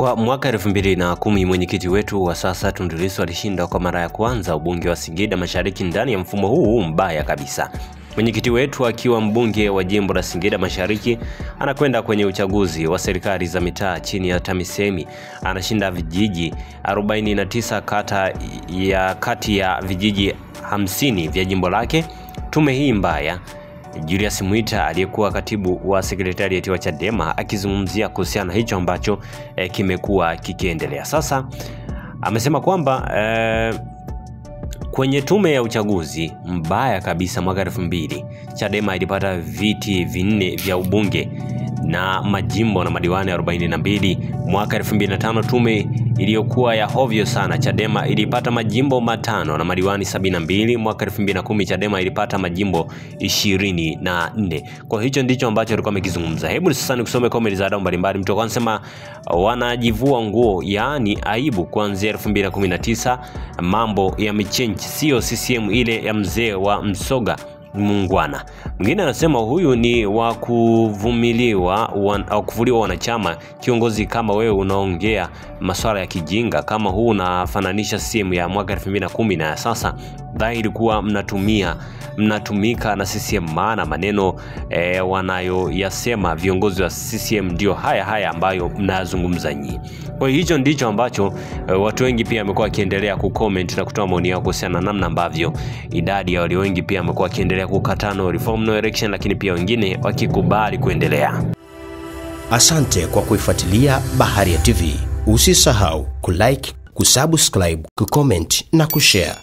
Kwa mwaka 2010 mwenyekiti wetu wa sasa Tundu Lissu alishinda kwa mara ya kwanza ubunge wa Singida Mashariki ndani ya mfumo huu mbaya kabisa. Mwenyekiti wetu akiwa mbunge wa jimbo la Singida Mashariki anakwenda kwenye uchaguzi wa serikali za mitaa chini ya TAMISEMI. Anashinda vijiji 49 kati ya vijiji 50 vya jimbo lake. Tume hii mbaya, Julius Mwita aliyekuwa katibu wa sekretarieti wa Chadema akizungumzia kuhusiana hicho ambacho kimekuwa kikiendelea. Sasa amesema kwamba kwenye tume ya uchaguzi mbaya kabisa mwaka 2000 Chadema ilipata viti 4 vya ubunge na majimbo na madiwani 42. Mwaka 2005 tume iliyokuwa ya hovyo sana, Chadema ilipata majimbo 5 na madiwani 72. Mwaka 2010 Chadema ilipata majimbo 24. Kwa hicho ndicho ambacho alikuwa amekizungumza. Hebu sasa nikusome comment za wadau mbalimbali. Mtu anasema wanajivua nguo, yaani aibu. Kuanzia 2019 mambo yamechange, sio CCM ile ya mzee wa Msoga Mungwana. Mwingine anasema huyu ni wa kuvumiliwa au kuvuliwa wanachama. Kiongozi kama wewe unaongea masuala ya kijinga kama huu, unafananisha CCM ya mwaka 2010 na sasa. Dhahiri kuwa mnatumika na CCM, maana maneno wanayoyasema viongozi wa CCM ndio haya ambayo mnazungumza nyinyi. Kwa hicho ndicho ambacho watu wengi pia wamekuwa wakiendelea kucomment na kutoa maoni yao kuhusiana na namna ambavyo idadi ya walio wengi pia wamekuwa wakiendelea kukataa no reform no election, lakini pia wengine wakikubali kuendelea. Asante kwa kuifuatilia Baharia TV. Usisahau kulike, kusubscribe, kucomment na kushare.